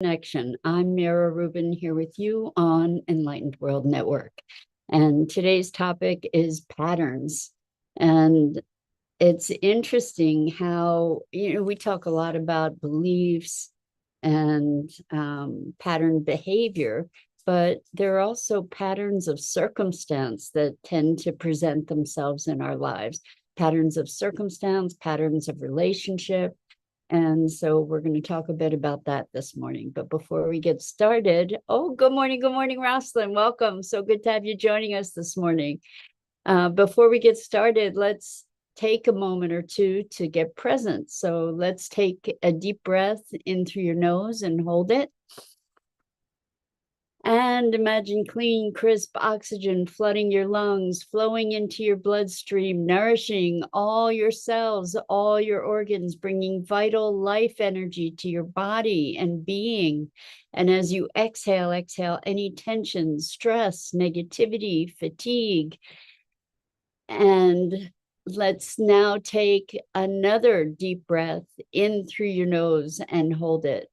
Connection. I'm Mira Rubin here with you on Enlightened World Network. And today's topic is patterns. And it's interesting how, we talk a lot about beliefs and pattern behavior, but there are also patterns of circumstance that tend to present themselves in our lives. Patterns of circumstance, patterns of relationship. And so we're going to talk a bit about that this morning. But before we get started, good morning, Rosalind. Welcome. So good to have you joining us this morning. Before we get started, let's take a moment or two to get present. So let's take a deep breath in through your nose and hold it. And imagine clean, crisp oxygen flooding your lungs, flowing into your bloodstream, nourishing all your cells, all your organs, bringing vital life energy to your body and being. And as you exhale any tension, stress, negativity, fatigue. And let's now take another deep breath in through your nose and hold it.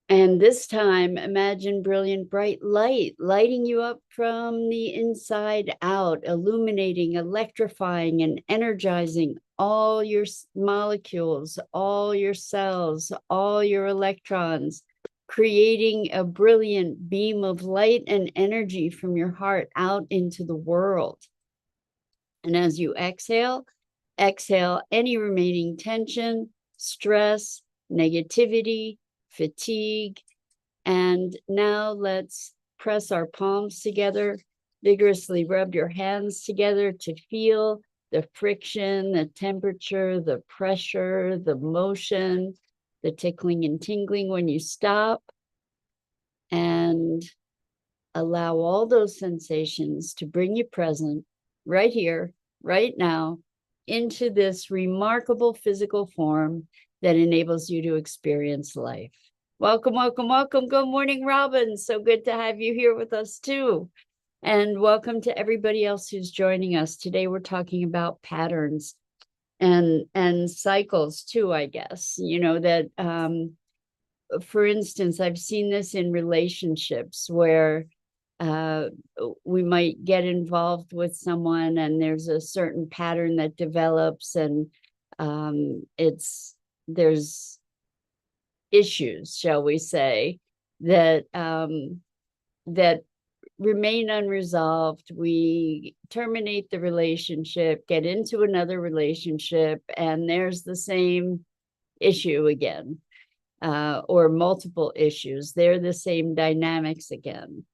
And this time, imagine brilliant, bright light lighting you up from the inside out, illuminating, electrifying, and energizing all your molecules, all your cells, all your electrons, creating a brilliant beam of light and energy from your heart out into the world. And as you exhale any remaining tension, stress, negativity, fatigue. And now let's press our palms together, vigorously rub your hands together to feel the friction, the temperature, the pressure, the motion, the tickling and tingling when you stop. And allow all those sensations to bring you present right here, right now, into this remarkable physical form that enables you to experience life. Welcome. Good morning, Robin. So good to have you here with us too. And welcome to everybody else who's joining us. Today we're talking about patterns and cycles too, I guess. That for instance, I've seen this in relationships where we might get involved with someone and there's a certain pattern that develops, and there's issues, shall we say, that that remain unresolved. We terminate the relationship, get into another relationship, and there's the same issue again, or multiple issues. They're the same dynamics again.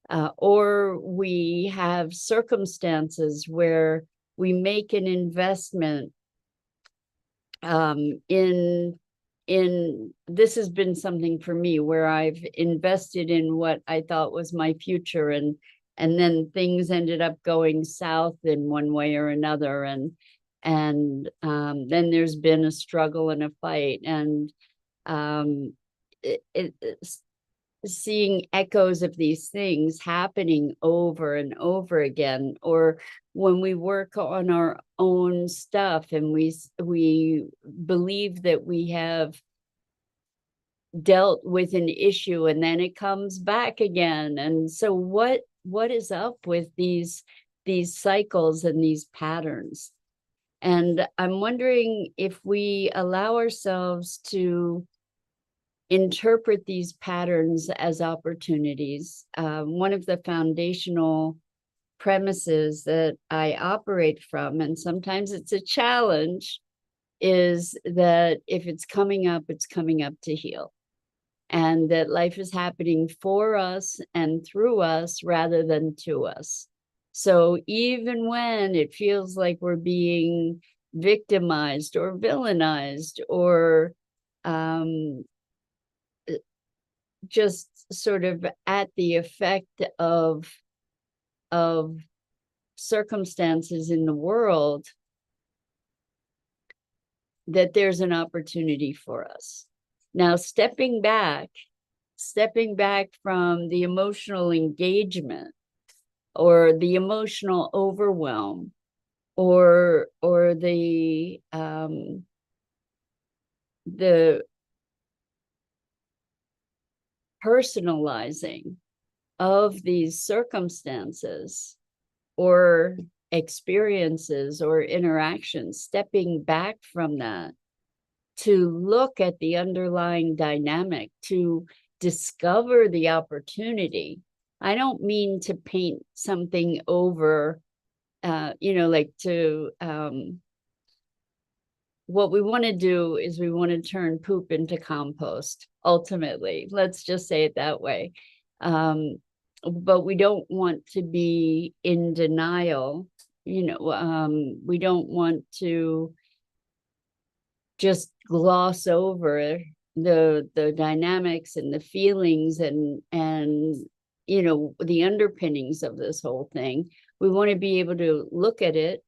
Or we have circumstances where we make an investment in this has been something for me where I've invested in what I thought was my future, and then things ended up going south in one way or another, and then there's been a struggle and a fight, and it's seeing echoes of these things happening over and over again. Or when we work on our own stuff and we believe that we have dealt with an issue and then it comes back again. And so what is up with these cycles and these patterns? And I'm wondering if we allow ourselves to interpret these patterns as opportunities. One of the foundational premises that I operate from, and sometimes it's a challenge, is that if it's coming up, it's coming up to heal. And that life is happening for us and through us rather than to us. So even when it feels like we're being victimized or villainized or just sort of at the effect of circumstances in the world, that there's an opportunity for us. Now, stepping back from the emotional engagement or the emotional overwhelm or the personalizing of these circumstances or experiences or interactions, stepping back from that to look at the underlying dynamic, to discover the opportunity. I don't mean to paint something over, like to, what we want to do is we want to turn poop into compost, ultimately. Let's just say it that way. But we don't want to be in denial. We don't want to just gloss over the dynamics and the feelings and the underpinnings of this whole thing. We want to be able to look at it,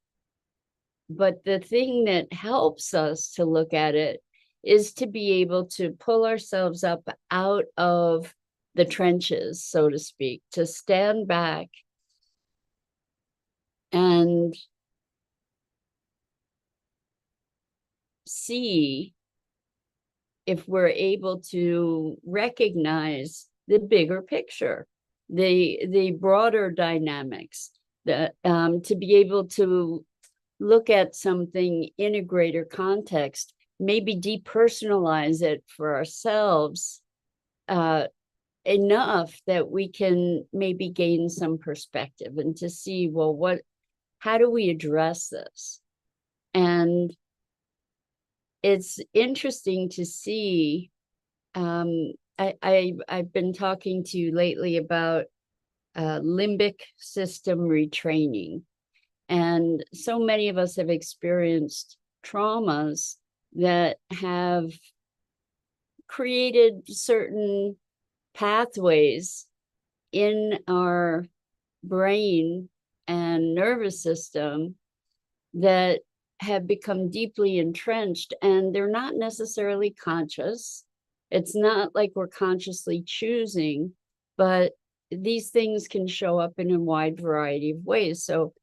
but the thing that helps us to look at it is to be able to pull ourselves up out of the trenches, so to speak, to stand back and see if we're able to recognize the bigger picture, the broader dynamics, to be able to look at something in a greater context, maybe depersonalize it for ourselves enough that we can maybe gain some perspective and to see, well, how do we address this? And it's interesting to see. I've been talking to you lately about limbic system retraining. And so many of us have experienced traumas that have created certain pathways in our brain and nervous system that have become deeply entrenched, and they're not necessarily conscious. It's not like we're consciously choosing, but these things can show up in a wide variety of ways. So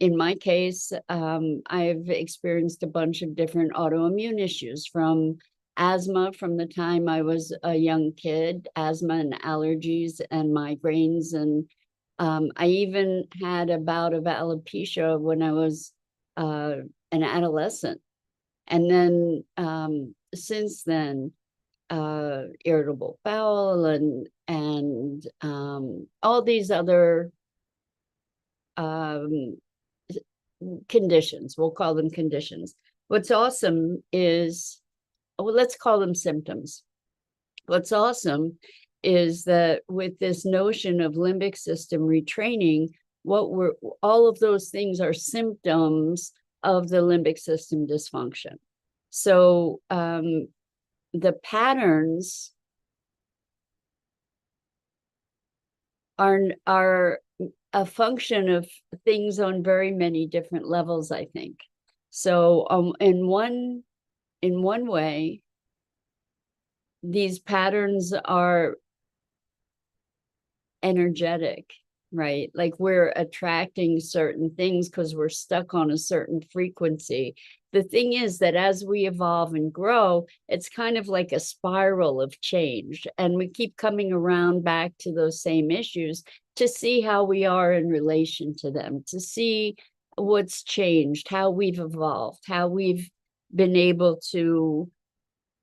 in my case, I've experienced a bunch of different autoimmune issues, from asthma from the time I was a young kid, asthma and allergies and migraines. And I even had a bout of alopecia when I was an adolescent. And then since then, irritable bowel and all these other conditions. We'll call them conditions. What's awesome is, well, let's call them symptoms. What's awesome is that with this notion of limbic system retraining, all of those things are symptoms of the limbic system dysfunction. So the patterns are a function of things on very many different levels, I think. So in one way, these patterns are energetic, right? Like we're attracting certain things because we're stuck on a certain frequency. The thing is that as we evolve and grow, it's kind of like a spiral of change. And we keep coming around back to those same issues to see how we are in relation to them, to see what's changed, how we've evolved, how we've been able to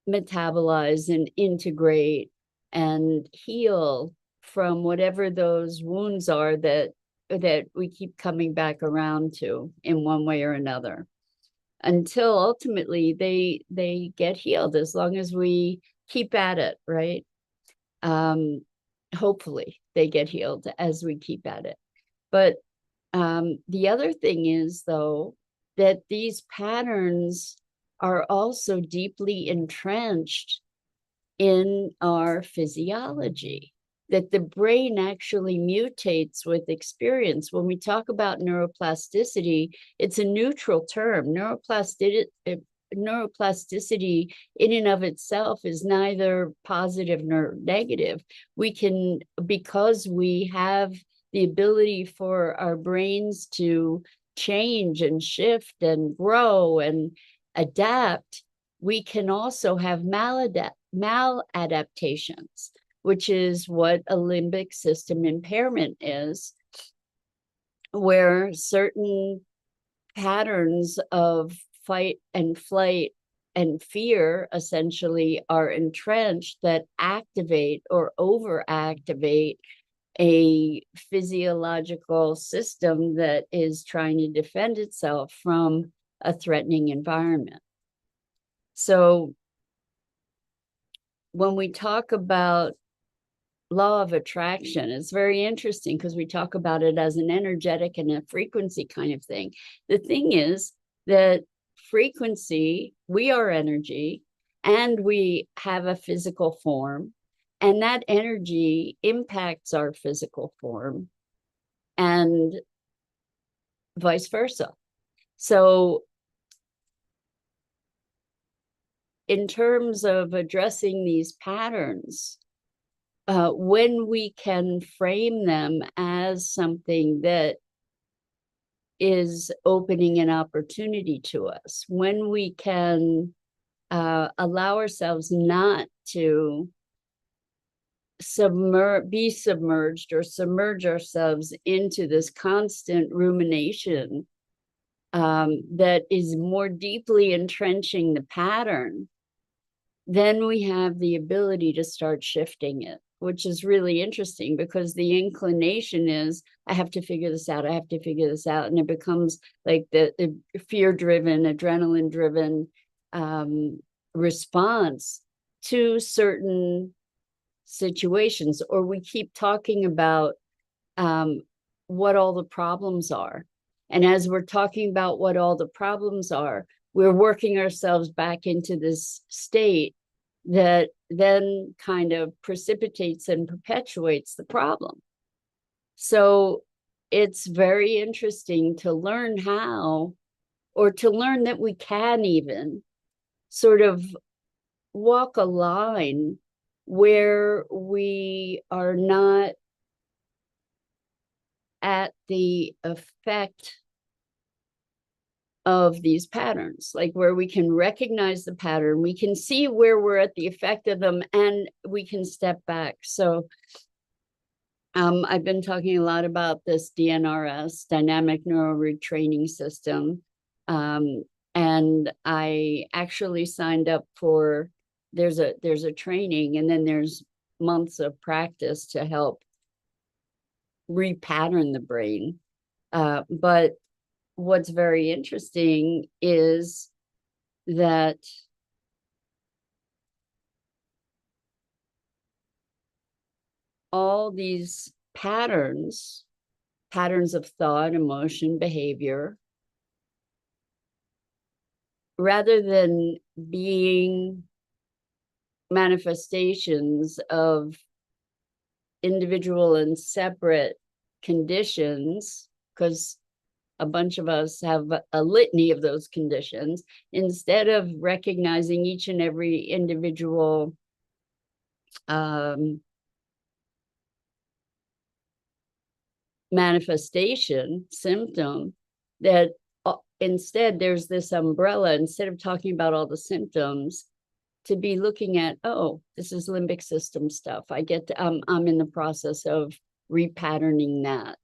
metabolize and integrate and heal from whatever those wounds are that we keep coming back around to in one way or another, until ultimately they get healed, as long as we keep at it, right? Hopefully they get healed as we keep at it. But the other thing is, though, that these patterns are also deeply entrenched in our physiology, that the brain actually mutates with experience. When we talk about neuroplasticity, it's a neutral term. Neuroplasticity in and of itself is neither positive nor negative. We can, because we have the ability for our brains to change and shift and grow and adapt, we can also have maladaptations. which is what a limbic system impairment is, where certain patterns of fight and flight and fear essentially are entrenched that activate or overactivate a physiological system that is trying to defend itself from a threatening environment. So when we talk about law of attraction, it's very interesting because we talk about it as an energetic and a frequency kind of thing. The thing is that frequency, we are energy, and we have a physical form, and that energy impacts our physical form and vice versa. So in terms of addressing these patterns, when we can frame them as something that is opening an opportunity to us, when we can allow ourselves not to be submerged or submerge ourselves into this constant rumination that is more deeply entrenching the pattern, then we have the ability to start shifting it, which is really interesting because the inclination is, I have to figure this out. I have to figure this out. And it becomes like the fear-driven, adrenaline-driven response to certain situations. Or we keep talking about what all the problems are. And as we're talking about what all the problems are, we're working ourselves back into this state that then kind of precipitates and perpetuates the problem. So it's very interesting to learn how, or to learn that we can even sort of walk a line where we are not at the effect of these patterns, like where we can recognize the pattern, we can see where we're at the effect of them, and we can step back. So I've been talking a lot about this DNRS, dynamic neural retraining system. And I actually signed up for, there's a training, and then there's months of practice to help repattern the brain. But what's very interesting is that all these patterns of thought, emotion, behavior, rather than being manifestations of individual and separate conditions, because a bunch of us have a litany of those conditions, instead of recognizing each and every individual manifestation, symptom, that instead there's this umbrella, instead of talking about all the symptoms, to be looking at, oh, this is limbic system stuff. I'm in the process of repatterning that.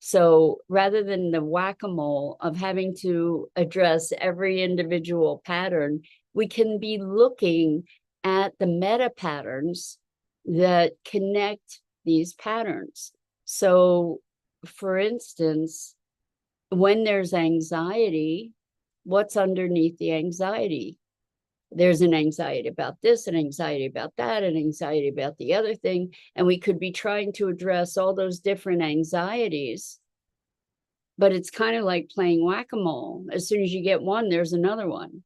So rather than the whack-a-mole of having to address every individual pattern, we can be looking at the meta patterns that connect these patterns. So, for instance, when there's anxiety, what's underneath the anxiety? There's an anxiety about this, an anxiety about that, an anxiety about the other thing. And we could be trying to address all those different anxieties, but it's kind of like playing whack-a-mole. As soon as you get one, there's another one.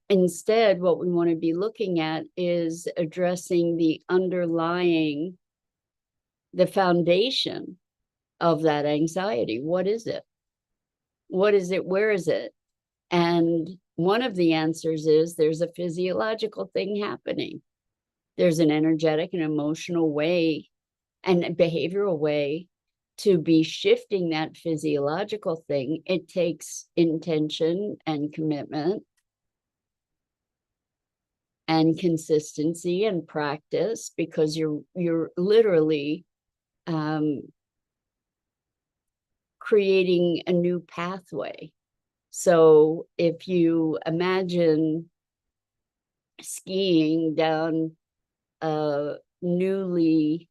Instead, what we want to be looking at is addressing the underlying, the foundation of that anxiety. What is it? What is it? Where is it? And one of the answers is there's a physiological thing happening. There's an energetic and emotional way and a behavioral way to be shifting that physiological thing. It takes intention and commitment. and consistency and practice, because you're literally creating a new pathway. So if you imagine skiing down a newly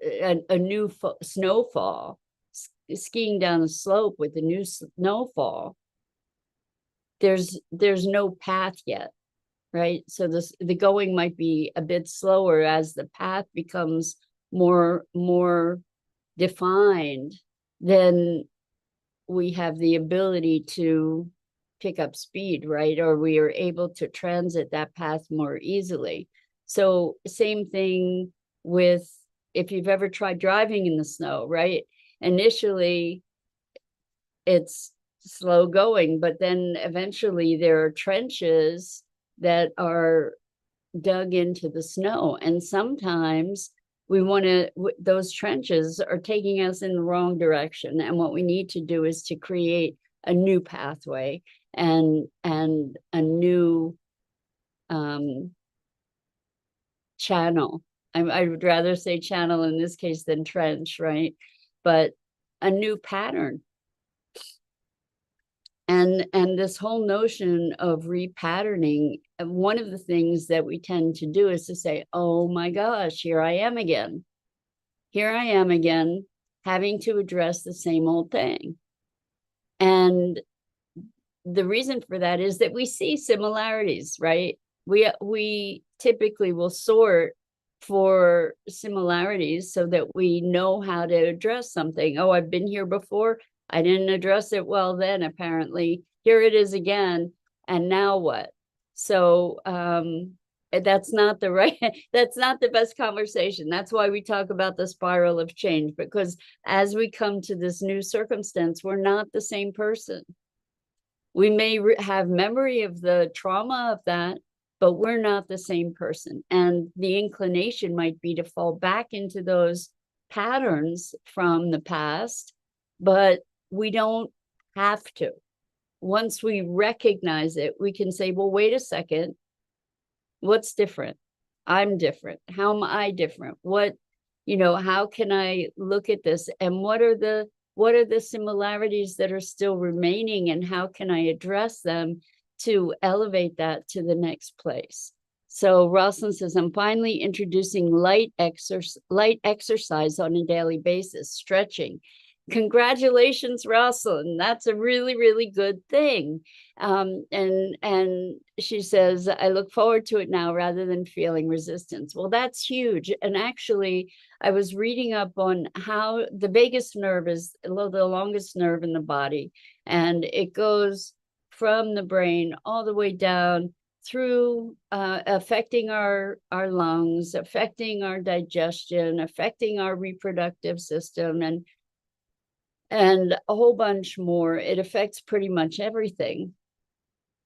a new snowfall, skiing down a slope with a new snowfall, there's no path yet, right? So the going might be a bit slower as the path becomes more defined. Then we have the ability to pick up speed, right? Or we are able to transit that path more easily. So same thing with, if you've ever tried driving in the snow, right? Initially, it's slow going, but then eventually there are trenches that are dug into the snow. And sometimes we want to, those trenches are taking us in the wrong direction. And what we need to do is to create a new pathway and a new channel. I would rather say channel in this case than trench, right? But a new pattern. And this whole notion of repatterning, one of the things that we tend to do is to say, oh my gosh, here I am again. Here I am again, having to address the same old thing. And the reason for that is that we see similarities, right? We typically will sort for similarities so that we know how to address something. Oh, I've been here before. I didn't address it well then, apparently. Here it is again. And now what? So that's not the right, that's not the best conversation. That's why we talk about the spiral of change, because as we come to this new circumstance, we're not the same person. We may have memory of the trauma of that, but we're not the same person. And the inclination might be to fall back into those patterns from the past, but we don't have to. Once we recognize it, we can say, well, wait a second, what's different? I'm different. How am I different? What, how can I look at this? And what are the similarities that are still remaining, and how can I address them to elevate that to the next place? So Rosalind says, I'm finally introducing light exercise on a daily basis, stretching. Congratulations, Rosalind. That's a really, really good thing. And she says, I look forward to it now rather than feeling resistance. Well, that's huge. And actually, I was reading up on how the vagus nerve is the longest nerve in the body, and it goes from the brain all the way down through affecting our lungs, affecting our digestion, affecting our reproductive system, and a whole bunch more. It affects pretty much everything.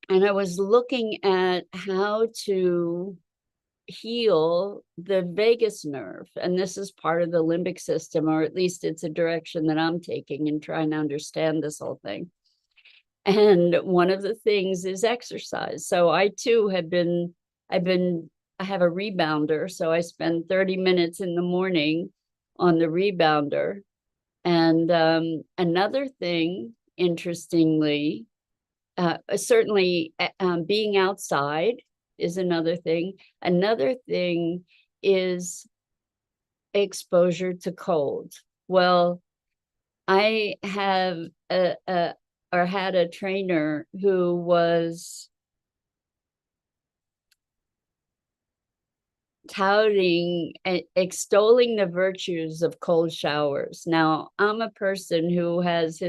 And I was looking at how to heal the vagus nerve. And this is part of the limbic system, or at least it's a direction that I'm taking in trying to understand this whole thing. And one of the things is exercise. So I too I have a rebounder. So I spend 30 minutes in the morning on the rebounder. And another thing, interestingly, certainly being outside is another thing. Another thing is exposure to cold. Well, I have had a trainer who was touting, extolling the virtues of cold showers. Now, I'm a person who has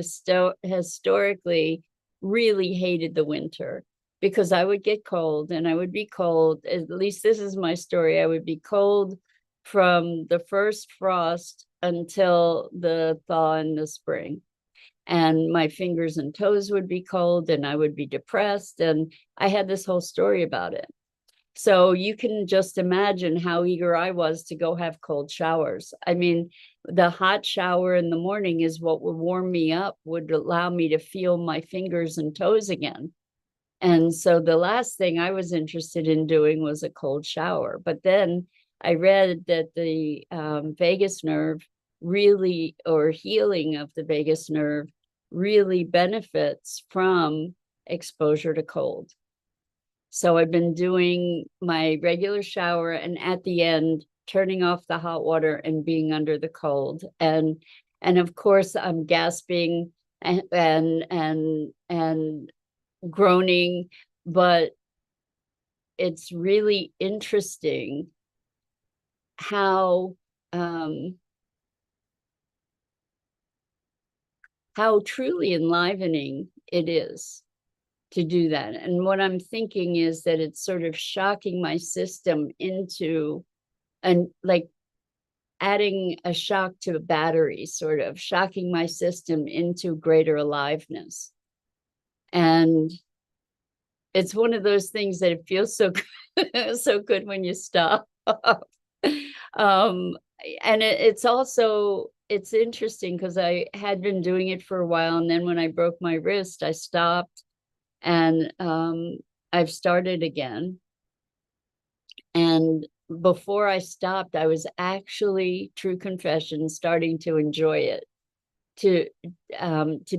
historically really hated the winter, because I would get cold, and I would be cold. At least this is my story. I would be cold from the first frost until the thaw in the spring. And my fingers and toes would be cold, and I would be depressed. And I had this whole story about it. So you can just imagine how eager I was to go have cold showers. I mean, the hot shower in the morning is what would warm me up, would allow me to feel my fingers and toes again. And so the last thing I was interested in doing was a cold shower. But then I read that the vagus nerve really, or healing of the vagus nerve really benefits from exposure to cold. So I've been doing my regular shower, and at the end, turning off the hot water and being under the cold. And of course I'm gasping and groaning, but it's really interesting how truly enlivening it is to do that. And what I'm thinking is that it's sort of shocking my system into, and like adding a shock to a battery, sort of shocking my system into greater aliveness. And it's one of those things that it feels so good, so good when you stop. And it's also, it's interesting because I had been doing it for a while, and then when I broke my wrist, I stopped, and I've started again. And before I stopped, I was actually, true confession, starting to enjoy it, to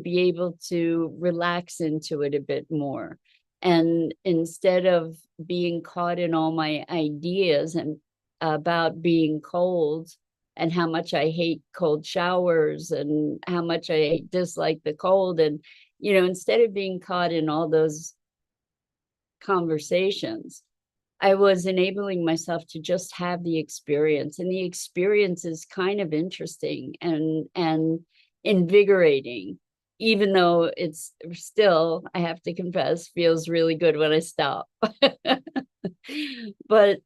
be able to relax into it a bit more. And instead of being caught in all my ideas and about being cold and how much I hate cold showers and how much I dislike the cold, and instead of being caught in all those conversations, I was enabling myself to just have the experience. And the experience is kind of interesting and invigorating, even though it's still, I have to confess, feels really good when I stop. But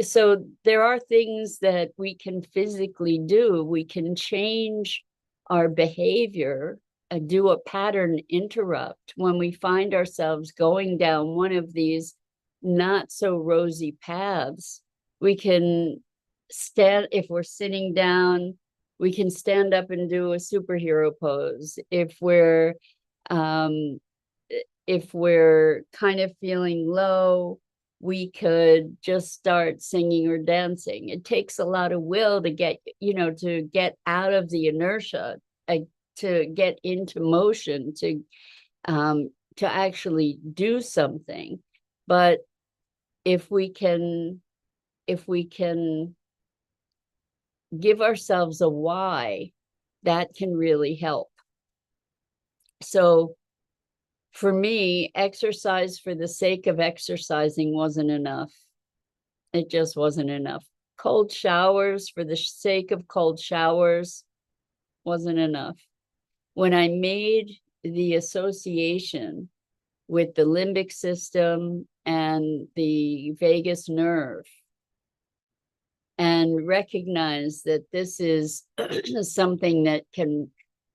so there are things that we can physically do. We can change our behavior, do a pattern interrupt when we find ourselves going down one of these not so rosy paths. We can stand, if we're sitting down, we can stand up and do a superhero pose. If we're kind of feeling low, we could just start singing or dancing. It takes a lot of will to get out of the inertia, to get into motion, to actually do something. But if we can give ourselves a why, that can really help. So for me, exercise for the sake of exercising wasn't enough. It just wasn't enough. Cold showers for the sake of cold showers wasn't enough. When I made the association with the limbic system and the vagus nerve, and recognize that this is something that can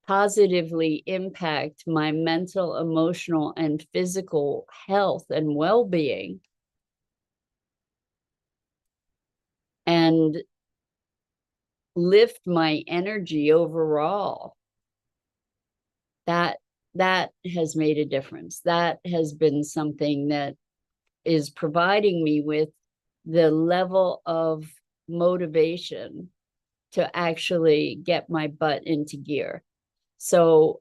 positively impact my mental, emotional, and physical health and well-being, and lift my energy overall, that has made a difference. That has been something that is providing me with the level of motivation to actually get my butt into gear. So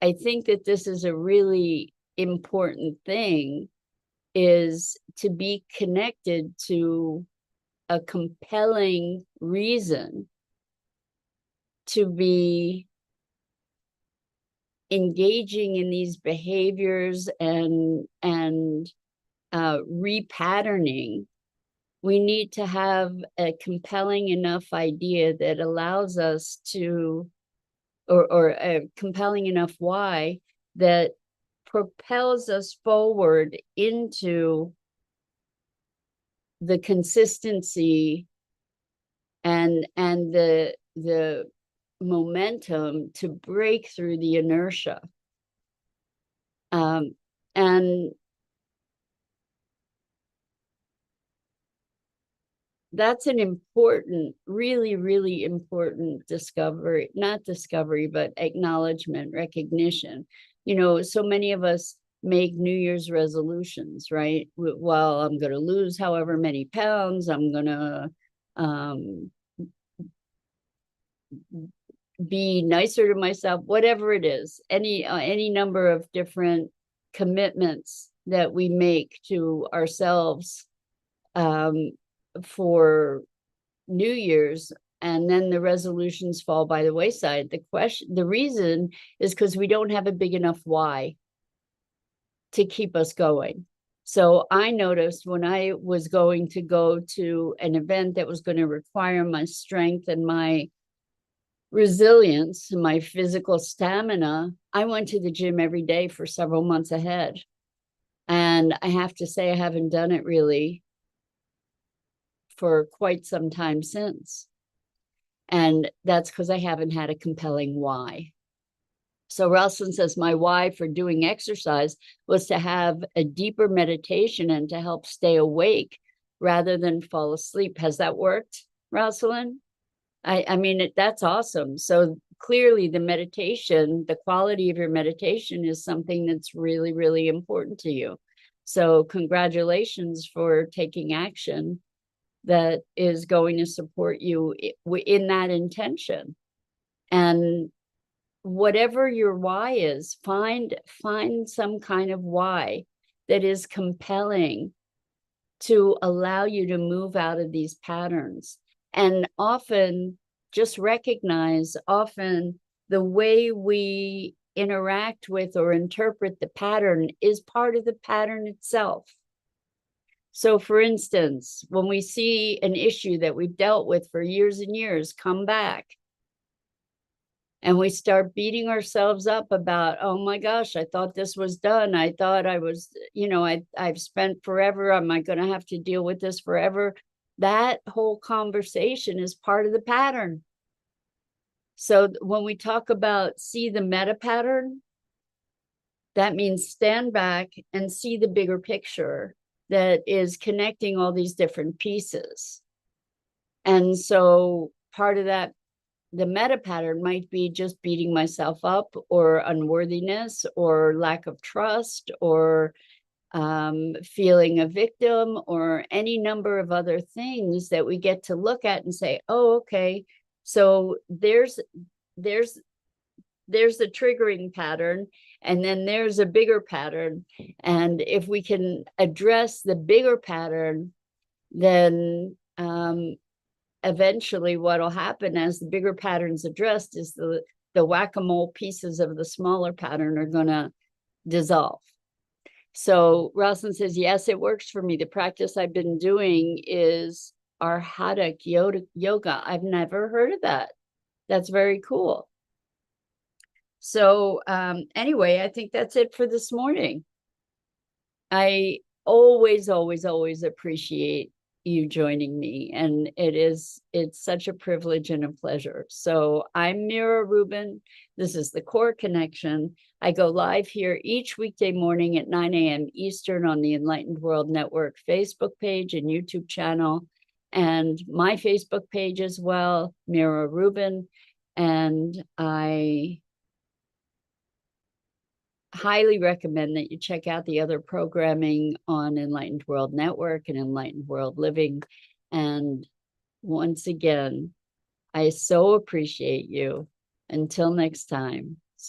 I think that this is a really important thing, is to be connected to a compelling reason to be engaging in these behaviors and repatterning. We need to have a compelling enough idea that allows us to, or a compelling enough why that propels us forward into the consistency and the momentum to break through the inertia. And that's an important, really, really important discovery, not discovery, but acknowledgement, recognition. So many of us make New Year's resolutions, right? Well, I'm going to lose however many pounds, I'm going to be nicer to myself, whatever it is, any number of different commitments that we make to ourselves for New Year's, and then the resolutions fall by the wayside. The reason is because we don't have a big enough why to keep us going. So I noticed when I was going to go to an event that was going to require my strength and my resilience, my physical stamina, I went to the gym every day for several months ahead. And I have to say, I haven't done it really for quite some time since. And that's because I haven't had a compelling why. So Ralston says, my why for doing exercise was to have a deeper meditation and to help stay awake rather than fall asleep. Has that worked, Rosalind? I mean, that's awesome. So clearly the meditation, the quality of your meditation is something that's really, really important to you. So congratulations for taking action that is going to support you in that intention. And whatever your why is, find some kind of why that is compelling to allow you to move out of these patterns. And often just recognize, often the way we interact with or interpret the pattern is part of the pattern itself. So for instance, when we see an issue that we've dealt with for years and years come back, and we start beating ourselves up about, oh my gosh, I thought this was done. I thought I was, I've spent forever. Am I going to have to deal with this forever? That whole conversation is part of the pattern. So when we talk about see the meta pattern, that means stand back and see the bigger picture that is connecting all these different pieces. And so part of that, the meta pattern might be just beating myself up, or unworthiness, or lack of trust, or feeling a victim, or any number of other things that we get to look at and say, oh, okay, so there's the triggering pattern, and then there's a bigger pattern. And if we can address the bigger pattern, then eventually what'll happen as the bigger pattern's addressed is the whack-a-mole pieces of the smaller pattern are going to dissolve. So Rosalind says, yes, it works for me. The practice I've been doing is Arhatic yoga. I've never heard of that. That's very cool. So anyway, I think that's it for this morning. I always, always, always appreciate you joining me, and it's such a privilege and a pleasure. So I'm Mira Rubin. This is the Core Connection. I go live here each weekday morning at 9 a.m. Eastern on the Enlightened World Network Facebook page and YouTube channel, and my Facebook page as well, Mira Rubin. And I highly recommend that you check out the other programming on Enlightened World Network and Enlightened World Living. And once again, I so appreciate you. Until next time.